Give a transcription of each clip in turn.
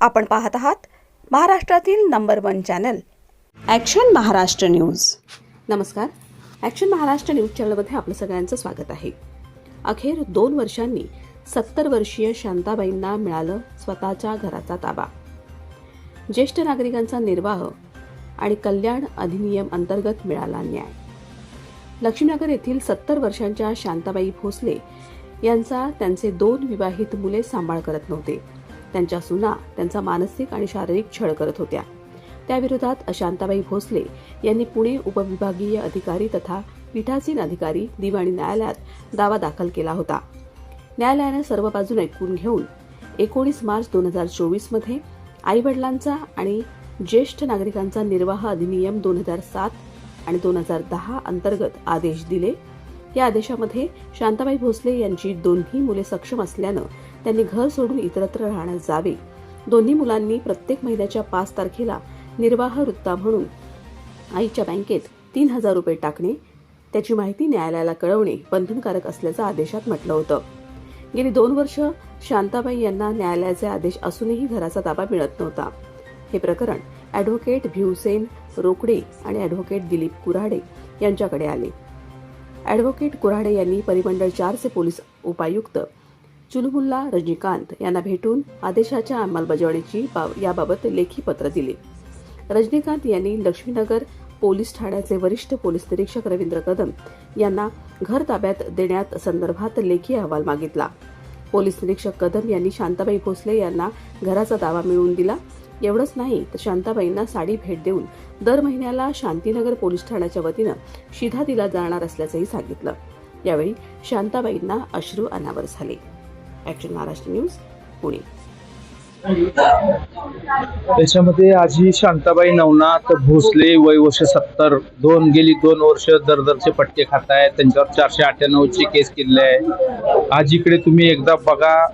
आपण पाहत आहात महाराष्ट्रातील number 1 channel action Maharashtra news. नमस्कार, ॲक्शन महाराष्ट्र न्यूज चॅनलमध्ये आपलं सगळ्यांचं स्वागत आहे। अखेर 2 वर्षांनी 70 वर्षीय शांताबाईंना मिळालं स्वतःच्या घराचा ताबा। ज्येष्ठ नागरिकांचा निर्वाह आणि कल्याण अधिनियम अंतर्गत मिळाला न्याय। लक्ष्मीनगर येथील 70 वर्षांच्या शांताबाई भोसले यांचा त्यांचे 2 विवाहित मुले सांभाळ करत नव्हते। त्यांच्या सुना त्यांचा मानसिक आणि शारीरिक छळ करत होत्या। त्याविरोधात शांताबाई भोसले यांनी पुणे उपविभागीय अधिकारी तथा पीठासीन अधिकारी दिवाणी न्यायालयात दावा दाखल केला होता। न्यायालयाने सर्व बाजू ऐकून घेऊन 19 मार्च 2024 मध्ये आईवडिलांचा आणि ज्येष्ठ नागरिकांचा निर्वाह अधिनियम 2007 आणि 2010 अंतर्गत आदेश दिले। या आदेशामध्ये शांताबाई भोसले यांची दोन्ही मुले सक्षम असल्यानं त्यांनी घर सोडून इतरत्र राहण्यास जावे। दोन्ही मुलांनी प्रत्येक महिन्याच्या 5 तारखेला निर्वाह वृत्ता म्हणून आईच्या बँकेत 3000 रुपये टाकणे, त्याची माहिती न्यायालयाला कळवणे बंधनकारक असल्याचं आदेशात म्हटलं होतं। गेली 2 वर्ष शांताबाई यांना न्यायालयाचे आदेश असूनही घराचा ताबा मिळत नव्हता। हे प्रकरण ॲडव्होकेट भिवसेन रोकडे आणि ॲडव्होकेट दिलीप कुऱ्हाडे यांच्याकडे आले। ॲडव्होकेट कुऱ्हाडे यांनी परिमंडळ 4 चे पोलीस उपायुक्त चुलमुल्ला रजनीकांत यांना भेटून आदेशाच्या अंमलबजावणीची याबाबत लेखी पत्र दिले। रजनीकांत यांनी लक्ष्मीनगर पोलीस ठाण्याचे वरिष्ठ पोलीस निरीक्षक रवींद्र कदम यांना घर ताब्यात देण्यात संदर्भात लेखी अहवाल मागितला। पोलीस निरीक्षक कदम यांनी शांताबाई भोसले यांना घराचा दावा मिळवून दिला। एवढंच नाही तर शांताबाईंना साडी भेट देऊन दर महिन्याला शांतीनगर पोलीस ठाण्याच्या वतीनं शिधा दिला जाणार असल्याचंही सांगितलं। यावेळी शांताबाईंना अश्रू अनावर झाले। Action Maharashtra news Pune. त्याच्यामध्ये आजी शांताबाई नवनाथ भोसले वय वर्ष 70 गेली 2 वर्ष दरदरचे पट्टे खात आहेत। त्यांच्यावर 498 केस केले आहे। आजीकडे तुम्ही एकदा बघा।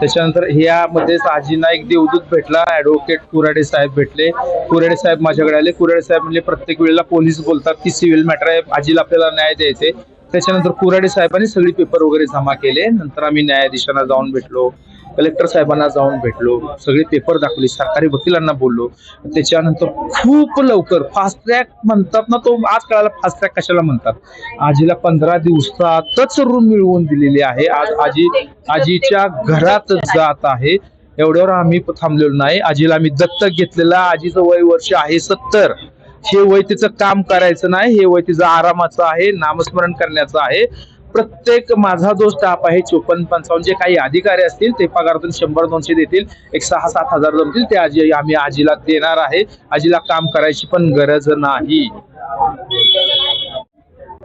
त्याच्यानंतर ह्यामध्येच आजींना एक देवदूत भेटला, ॲडव्होकेट कुऱ्हाडे साहेब भेटले। कुऱ्हाडे साहेब माझ्याकडे आले। कुऱ्हाडे साहेब म्हणजे प्रत्येक वेळेला पोलीस बोलतात की सिव्हिल मॅटर आहे, आजीला आपल्याला न्याय द्यायचे। त्याच्यानंतर कुऱ्हाडे साहेबांनी सगळी पेपर वगैरे जमा केले। नंतर आम्ही न्यायाधीशांना जाऊन भेटलो, कलेक्टर साहेबांना जाऊन भेटलो, सगळे पेपर दाखवले, सरकारी वकिलांना बोललो। त्याच्यानंतर खूप लवकर फास्ट ट्रॅक म्हणतात ना, तो आज कळाला फास्ट ट्रॅक कशाला म्हणतात। आजीला 15 दिवसातच रूम मिळवून दिलेली आहे। आज आजी आजीच्या घरात जात आहे। एवढ्यावर आम्ही थांबलेलो नाही। आजीला आम्ही दत्तक घेतलेला। आजीचं वय वर्ष आहे 70। हे वय तिचं काम करायचं नाही, हे वय तिचं आरामाचं आहे, नामस्मरण करण्याचं आहे। प्रत्येक माझा जो स्टाफ आहे 54-55 जे काही अधिकारी असतील ते पगारातून 100-200 देतील, एक 6-7 हजार जमतील ते आम्ही आजीला देणार आहे। आजीला काम करायची पण गरज नाही।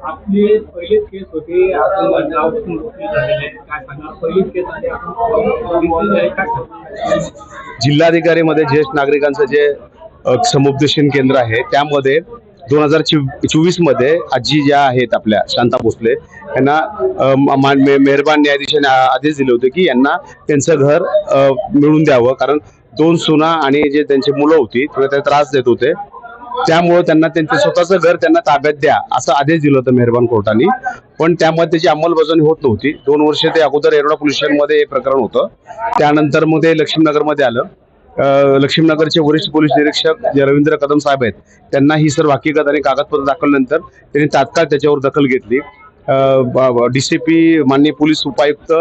आपली पहिली केस होती, आपण नाव झालेले काय सांगा, पहिली केस आहे आपण जिल्हाधिकारी मध्ये ज्येष्ठ नागरिकांचं जे समुपदेशन केंद्र आहे त्यामध्ये 2024 मध्ये आजी ज्या आहेत आपल्या शांता भोसले यांना मेहरबान न्यायाधीशाने आदेश दिले होते की यांना त्यांचं घर मिळवून द्यावं, कारण 2 सुना आणि जे त्यांची मुलं होती ते त्रास देत होते। त्यामुळे त्यांना त्यांचं स्वतःचं घर त्यांना ताब्यात द्या असं आदेश दिलं होतं मेहरबान कोर्टाने। पण त्यामध्ये त्याची अंमलबजावणी होत नव्हती। 2 वर्ष ते अगोदर येरवडा पोलीस स्टेशनमध्ये हे प्रकरण होतं। त्यानंतर मग ते लक्ष्मीनगरमध्ये आलं। लक्ष्मीनगरचे वरिष्ठ पोलीस निरीक्षक जे रवींद्र कदम साहेब आहेत त्यांना ही सर्व हकीकत आणि कागदपत्र दाखवल्यानंतर त्यांनी तात्काळ त्याच्यावर दखल घेतली। डीसीपी माननीय पोलीस उपायुक्त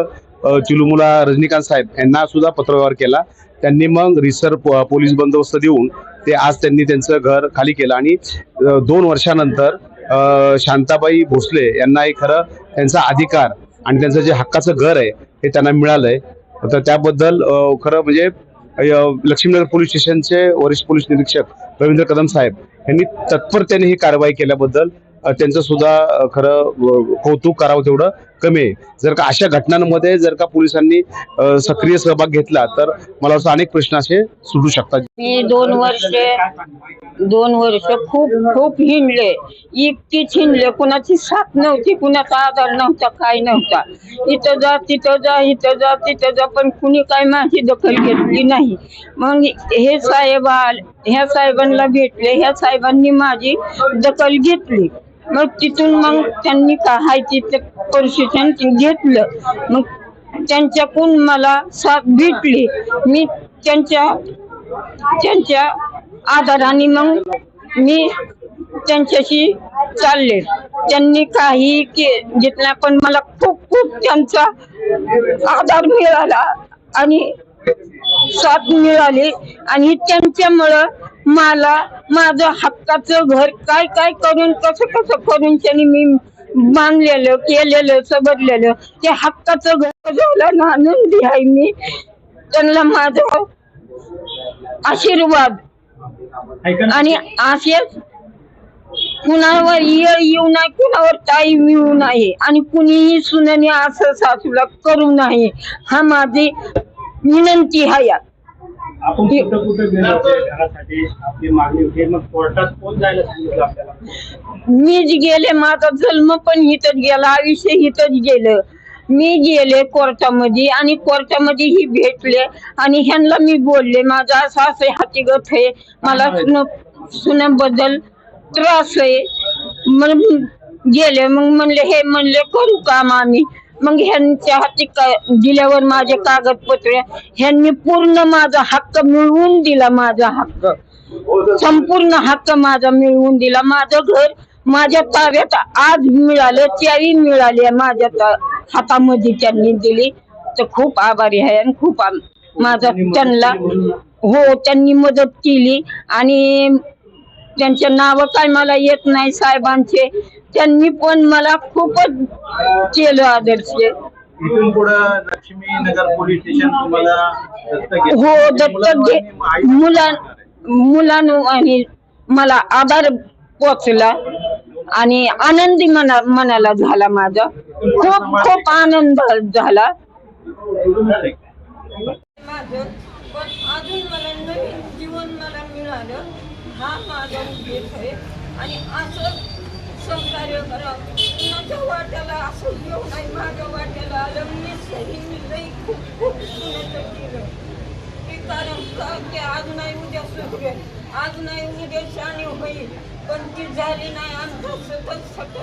चुलमुला रजनीकांत साहेब यांना सुद्धा पत्रव्यवहार केला। त्यांनी मग रिसर पोलीस बंदोबस्त देऊन ते आज त्यांनी त्यांचं घर खाली केलं आणि 2 वर्षानंतर शांताबाई भोसले यांना खरं त्यांचा अधिकार आणि त्यांचं जे हक्काचं घर आहे हे त्यांना मिळालंय। तर त्याबद्दल खरं म्हणजे लक्ष्मीनगर पोलीस स्टेशनचे वरिष्ठ पोलीस निरीक्षक रवींद्र कदम साहेब यांनी तत्परतेने ही कारवाई केल्याबद्दल त्यांचं सुद्धा खरं कौतुक करावं तेवढं कमी आहे। जर का अशा घटनांमध्ये जर का पोलिसांनी सक्रिय सहभाग घेतला तर मला वाटतं अनेक प्रश्न असे सुटू शकतात। मी 2 वर्ष खूप हिंडले, इतकीच हिंडले, कुणाची साथ नव्हती, कुणाचा आधार नव्हता, काय नव्हता। इथं जा तिथं जा, इथं जा तिथं जा, पण कुणी काय माझी दखल घेतली नाही। मग हे साहेब ह्या साहेबांना भेटले, ह्या साहेबांनी माझी दखल घेतली। मग तिथून मग त्यांनी काय तिथे परिशिक्षण घेतलं। मग त्यांच्याकडून मला साथ भेटली। मी त्यांच्या आधाराने मग मी त्यांच्याशी चालले. त्यांनी काही घेतला पण मला खूप खूप त्यांचा आधार मिळाला आणि साथ मिळाली आणि त्यांच्यामुळं मला माझं हक्काचं घर काय काय करून कसं करून त्यांनी मी बांधलेलं केलेलं सबरलेलं ते हक्काचं घर झालं. आनंदी आहे मी. त्यांना माझा आशीर्वाद आणि असेच कुणावर येऊ नये, कुणावर ताई मिळू नये आणि कुणीही सुनेने असं सासूला करू नये हा माझी विनंती आहे. आपण कुठं गेलो होतो घरासाठी आपली मागणी होती, मग कोर्टात कोण जायला सांगितलं आपल्याला? मीच गेले. माझा जन्म पण इथंच गेला, आयुष्य इथंच गेलं. मी गेले कोर्टामध्ये आणि कोर्टामध्ये ही भेटले आणि ह्यांना मी बोलले माझा असं हातीगत आहे, मला सुनेबद्दल त्रास आहे. मग गेले. मग म्हणले करू काम आम्ही. मग ह्यांच्या हाती दिल्यावर माझे कागदपत्र ह्यांनी पूर्ण माझा हक्क मिळवून दिला. माझा हक्क संपूर्ण हक्क माझा मिळवून दिला. माझं घर माझ्या ताब्यात आज मिळालं, चावी मिळाली माझ्या हातामध्ये त्यांनी दिली. तर खूप आभारी आहे आणि खूप माझा त्यांना त्यांनी मदत केली आणि त्यांचे नाव काय मला येत नाही साहेबांचे. त्यांनी पण मला खूपच केलं आदर्श. इथून पुढं लक्ष्मीनगर पोलीस स्टेशन तुम्हाला दत्तक मुलांनो आणि मला आभार पोचला आणि आनंदी मनाला झाला. माझा खूप खूप आनंद झाला. माझं पण अजून मला नवीन जीवन मला मिळालं हा माझा उद्देश आहे आणि असं सहकार्य करा. कुणाच्या वाट्याला असं येऊ नाही, माझ्या वाट्याला आलं मी सही लई खूप खूप सुनेचं केलं की कारण का की आज नाही उद्या सुधरेल, आज नाही उद्या शाणी होईल, पण ती झाली नाही. आमचा सतत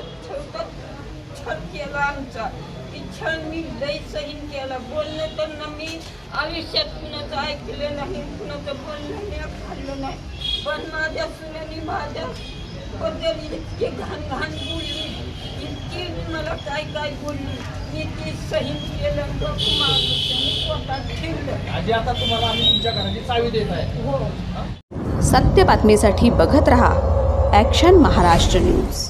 छळ केला आमचा. ती छळ मी लई सहन केला. बोलणं तर ना मी आयुष्यात कुणाचं ऐकलं नाही, कुणाचं बोलणं मी खाल्लं नाही. पण माझ्या सुनेनी माझ्या बद्दल इतकी घाण बोलली, इतकी मला काय काय बोलली, मी ती सहन केलं. पोटात ठेवलं. आजी आता तुम्हाला आम्ही तुमच्या घराची चावी देत आहे. सत्य बातमीसाठी बघत रहा ॲक्शन महाराष्ट्र न्यूज.